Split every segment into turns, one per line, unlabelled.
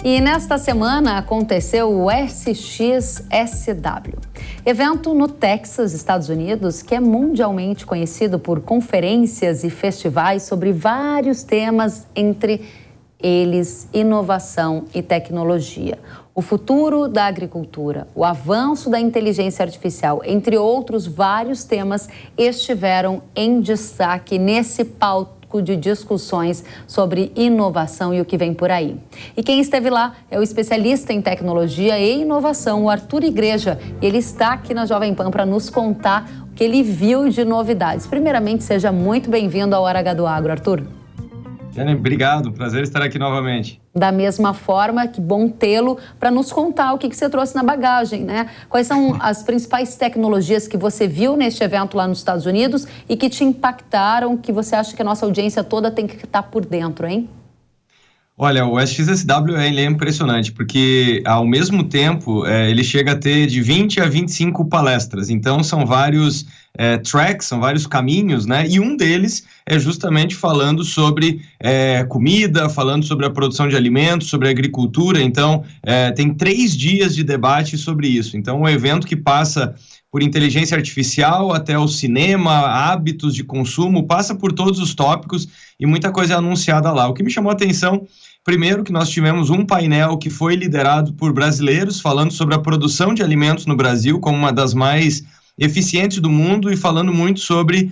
E nesta semana aconteceu o SXSW, evento no Texas, Estados Unidos, que é mundialmente conhecido por conferências e festivais sobre vários temas, entre eles inovação e tecnologia. O futuro da agricultura, o avanço da inteligência artificial, entre outros vários temas, estiveram em destaque nesse palco de discussões sobre inovação e o que vem por aí. E quem esteve lá é o especialista em tecnologia e inovação, o Arthur Igreja. E ele está aqui na Jovem Pan para nos contar o que ele viu de novidades. Primeiramente, seja muito bem-vindo ao Hora H do Agro, Arthur.
Jane, obrigado, prazer estar aqui novamente.
Da mesma forma, que bom tê-lo para nos contar o que você trouxe na bagagem, né? Quais são as principais tecnologias que você viu neste evento lá nos Estados Unidos e que te impactaram, que você acha que a nossa audiência toda tem que estar por dentro, hein?
Olha, o SXSW ele é impressionante, porque ao mesmo tempo ele chega a ter de 20 a 25 palestras, então são vários tracks, são vários caminhos, né? E um deles é justamente falando sobre comida, falando sobre a produção de alimentos, sobre a agricultura, então tem 3 dias de debate sobre isso. Então, um evento que passa por inteligência artificial até o cinema, hábitos de consumo, passa por todos os tópicos e muita coisa é anunciada lá. O que me chamou a atenção, primeiro, que nós tivemos um painel que foi liderado por brasileiros, falando sobre a produção de alimentos no Brasil como uma das mais eficientes do mundo e falando muito sobre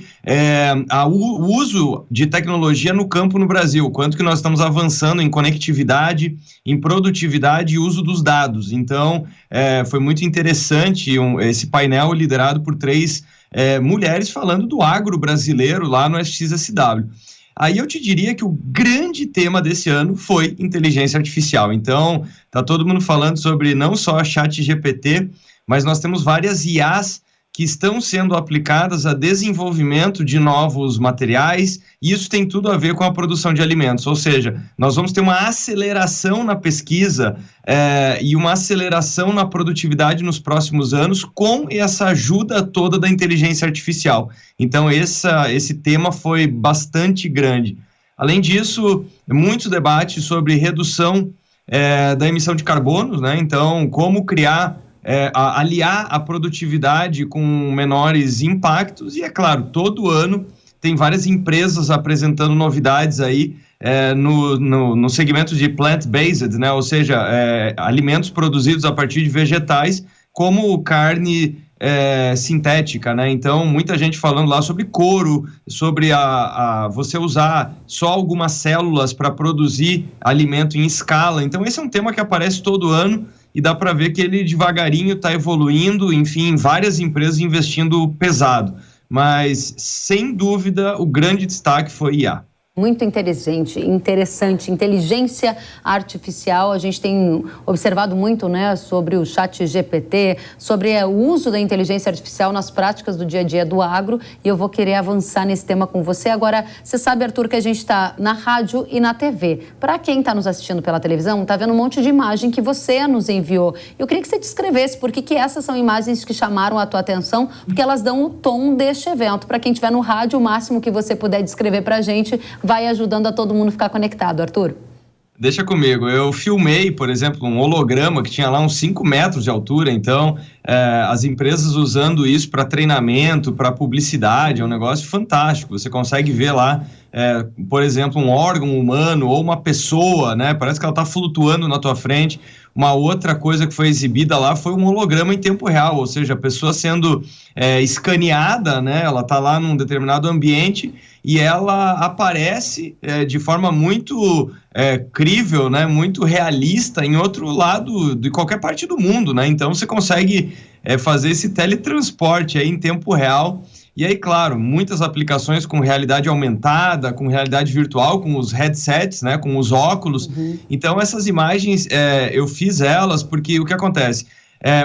o uso de tecnologia no campo no Brasil, quanto que nós estamos avançando em conectividade, em produtividade e uso dos dados. Então, foi muito interessante esse painel liderado por 3 mulheres falando do agro brasileiro lá no SXSW. Aí eu te diria que o grande tema desse ano foi inteligência artificial. Então, tá todo mundo falando sobre não só a ChatGPT, mas nós temos várias IAs que estão sendo aplicadas a desenvolvimento de novos materiais, e isso tem tudo a ver com a produção de alimentos, ou seja, nós vamos ter uma aceleração na pesquisa e uma aceleração na produtividade nos próximos anos com essa ajuda toda da inteligência artificial. Então esse tema foi bastante grande. Além disso, muitos debates sobre redução da emissão de carbono, né? Então, como criar aliar a produtividade com menores impactos e, é claro, todo ano tem várias empresas apresentando novidades aí no segmento de plant-based, né? Ou seja, alimentos produzidos a partir de vegetais, como carne sintética, né? Então, muita gente falando lá sobre couro, sobre você usar só algumas células para produzir alimento em escala. Então, esse é um tema que aparece todo ano, e dá para ver que ele devagarinho está evoluindo, enfim, várias empresas investindo pesado. Mas, sem dúvida, o grande destaque foi IA.
Muito interessante. Inteligência artificial, a gente tem observado muito, né, sobre o ChatGPT, sobre o uso da inteligência artificial nas práticas do dia a dia do agro, e eu vou querer avançar nesse tema com você. Agora, você sabe, Arthur, que a gente está na rádio e na TV. Para quem está nos assistindo pela televisão, está vendo um monte de imagem que você nos enviou. Eu queria que você descrevesse por que essas são imagens que chamaram a tua atenção, porque elas dão o tom deste evento. Para quem estiver no rádio, o máximo que você puder descrever para a gente vai ajudando a todo mundo ficar conectado, Arthur.
Deixa comigo, eu filmei, por exemplo, um holograma que tinha lá uns 5 metros de altura, então as empresas usando isso para treinamento, para publicidade, é um negócio fantástico. Você consegue ver lá, por exemplo, um órgão humano ou uma pessoa, né? Parece que ela está flutuando na tua frente. Uma outra coisa que foi exibida lá foi um holograma em tempo real, ou seja, a pessoa sendo escaneada, né? Ela está lá num determinado ambiente e ela aparece de forma muito crível, né? Muito realista em outro lado de qualquer parte do mundo, né? Então você consegue fazer esse teletransporte aí em tempo real. E aí, claro, muitas aplicações com realidade aumentada, com realidade virtual, com os headsets, né, com os óculos. Uhum. Então, essas imagens, eu fiz elas porque o que acontece?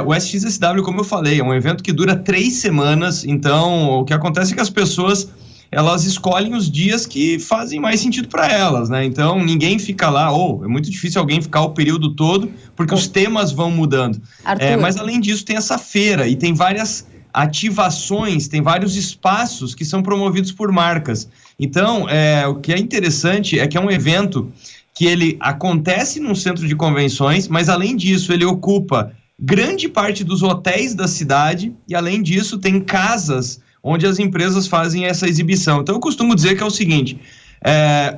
O SXSW, como eu falei, é um evento que dura 3 semanas. Então, o que acontece é que as pessoas, elas escolhem os dias que fazem mais sentido para elas, né? Então, ninguém fica lá, é muito difícil alguém ficar o período todo, porque os temas vão mudando. Mas, além disso, tem essa feira e tem várias ativações, tem vários espaços que são promovidos por marcas. Então, o que é interessante é que é um evento que ele acontece num centro de convenções, mas além disso ele ocupa grande parte dos hotéis da cidade e além disso tem casas onde as empresas fazem essa exibição. Então eu costumo dizer que é o seguinte,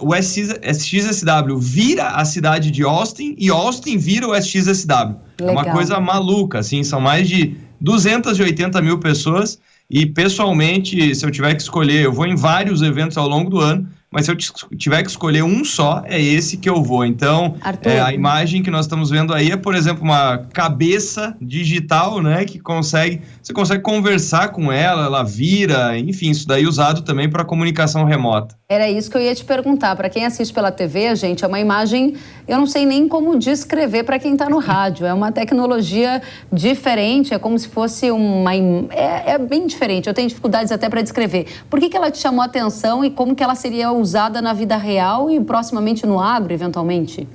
o SXSW vira a cidade de Austin e Austin vira o SXSW. Legal. É uma coisa maluca, assim, são mais de 280 mil pessoas e pessoalmente, se eu tiver que escolher, eu vou em vários eventos ao longo do ano, mas se eu tiver que escolher um só, é esse que eu vou. Então, a imagem que nós estamos vendo aí é, por exemplo, uma cabeça digital, né, que você consegue conversar com ela, ela vira, enfim, isso daí usado também para comunicação remota.
Era isso que eu ia te perguntar. Para quem assiste pela TV, gente, é uma imagem, eu não sei nem como descrever para quem está no rádio. É uma tecnologia diferente, é como se fosse é bem diferente. Eu tenho dificuldades até para descrever. Por que ela te chamou a atenção e como que ela seria usada na vida real e proximamente no agro, eventualmente?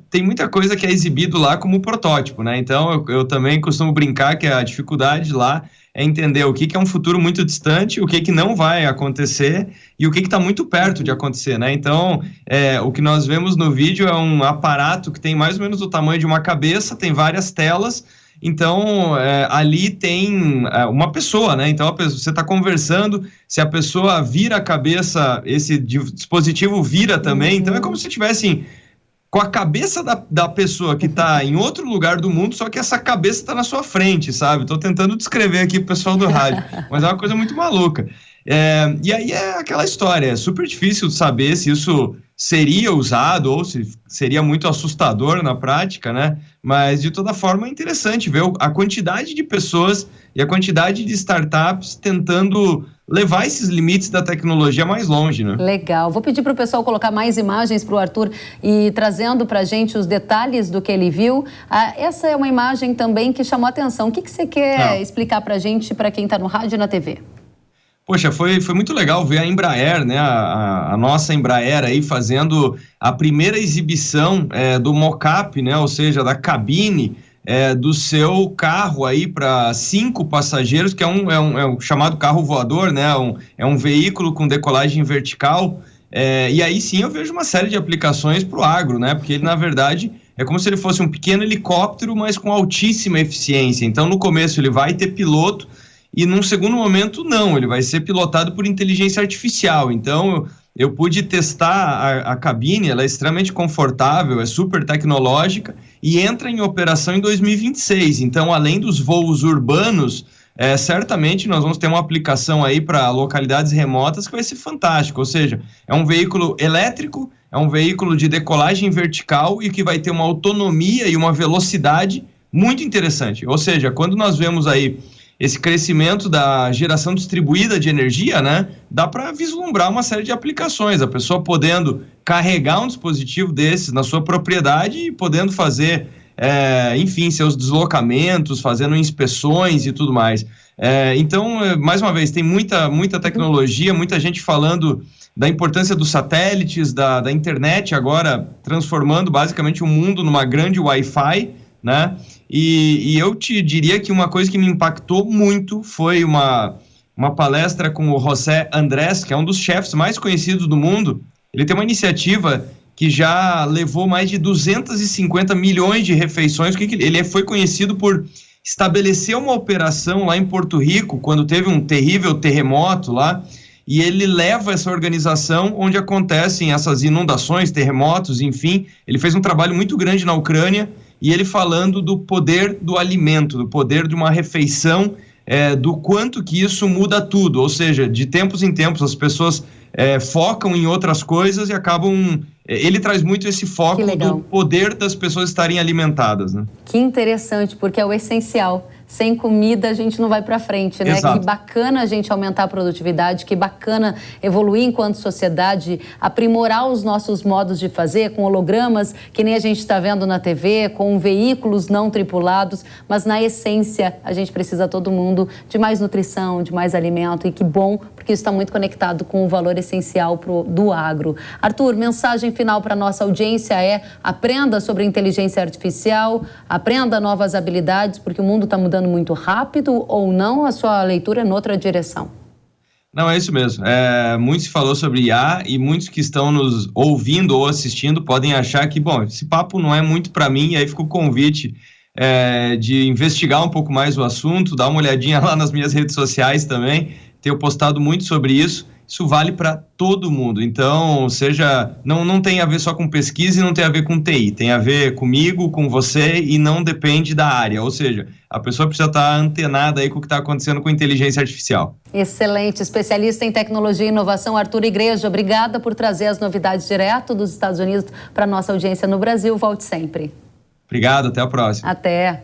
Tem muita coisa que é exibido lá como protótipo, né? Então, eu também costumo brincar que a dificuldade lá é entender o que é um futuro muito distante, o que não vai acontecer e o que está muito perto de acontecer, né? Então, o que nós vemos no vídeo é um aparato que tem mais ou menos o tamanho de uma cabeça, tem várias telas. Então, ali tem uma pessoa, né? Então, você está conversando, se a pessoa vira a cabeça, esse dispositivo vira também. Então, é como se tivessem com a cabeça da pessoa que está em outro lugar do mundo, só que essa cabeça está na sua frente, sabe? Estou tentando descrever aqui pro pessoal do rádio, mas é uma coisa muito maluca. E aí é aquela história, é super difícil saber se isso seria usado ou se seria muito assustador na prática, né? Mas, de toda forma, é interessante ver a quantidade de pessoas e a quantidade de startups tentando levar esses limites da tecnologia mais longe, né?
Legal. Vou pedir para o pessoal colocar mais imagens para o Arthur e trazendo para a gente os detalhes do que ele viu. Essa é uma imagem também que chamou a atenção. O que você quer explicar para a gente, para quem está no rádio e na TV?
Poxa, foi muito legal ver a Embraer, né, a nossa Embraer aí fazendo a primeira exibição do mock-up, né, ou seja, da cabine do seu carro aí para 5 passageiros, que é um chamado carro voador, né, é um veículo com decolagem vertical, e aí sim eu vejo uma série de aplicações para o agro, né, porque ele na verdade é como se ele fosse um pequeno helicóptero, mas com altíssima eficiência. Então no começo ele vai ter piloto, e num segundo momento, não, ele vai ser pilotado por inteligência artificial. Então, eu pude testar a cabine, ela é extremamente confortável, é super tecnológica e entra em operação em 2026. Então, além dos voos urbanos, certamente nós vamos ter uma aplicação aí para localidades remotas que vai ser fantástico. Ou seja, é um veículo elétrico, é um veículo de decolagem vertical e que vai ter uma autonomia e uma velocidade muito interessante. Ou seja, quando nós vemos aí esse crescimento da geração distribuída de energia, né, dá para vislumbrar uma série de aplicações, a pessoa podendo carregar um dispositivo desses na sua propriedade e podendo fazer, enfim, seus deslocamentos, fazendo inspeções e tudo mais. Então, mais uma vez, tem muita tecnologia, muita gente falando da importância dos satélites, da internet agora transformando basicamente o mundo numa grande Wi-Fi, né? E eu te diria que uma coisa que me impactou muito foi uma palestra com o José Andrés, que é um dos chefes mais conhecidos do mundo. Ele tem uma iniciativa que já levou mais de 250 milhões de refeições. Ele foi conhecido por estabelecer uma operação lá em Porto Rico, quando teve um terrível terremoto lá, e ele leva essa organização onde acontecem essas inundações, terremotos, enfim. Ele fez um trabalho muito grande na Ucrânia, e ele falando do poder do alimento, do poder de uma refeição, do quanto que isso muda tudo, ou seja, de tempos em tempos as pessoas focam em outras coisas e acabam... Ele traz muito esse foco do poder das pessoas estarem alimentadas, né?
Que interessante, porque é o essencial. Sem comida a gente não vai para frente, né?
Exato.
Que bacana a gente aumentar a produtividade, que bacana evoluir enquanto sociedade, aprimorar os nossos modos de fazer, com hologramas, que nem a gente está vendo na TV, com veículos não tripulados, mas na essência a gente precisa todo mundo de mais nutrição, de mais alimento, e que bom, porque isso está muito conectado com o valor essencial do agro. Arthur, mensagem final para a nossa audiência aprenda sobre inteligência artificial, aprenda novas habilidades, porque o mundo está mudando muito rápido, ou não, a sua leitura é noutra direção?
Não, é isso mesmo. Muito se falou sobre IA e muitos que estão nos ouvindo ou assistindo podem achar que, bom, esse papo não é muito para mim, e aí fica o convite de investigar um pouco mais o assunto, dar uma olhadinha lá nas minhas redes sociais também, tenho postado muito sobre isso. Isso vale para todo mundo. Então, não tem a ver só com pesquisa e não tem a ver com TI. Tem a ver comigo, com você e não depende da área. Ou seja, a pessoa precisa estar antenada aí com o que está acontecendo com inteligência artificial.
Excelente. Especialista em tecnologia e inovação, Arthur Igreja. Obrigada por trazer as novidades direto dos Estados Unidos para a nossa audiência no Brasil. Volte sempre.
Obrigado, até a próxima.
Até.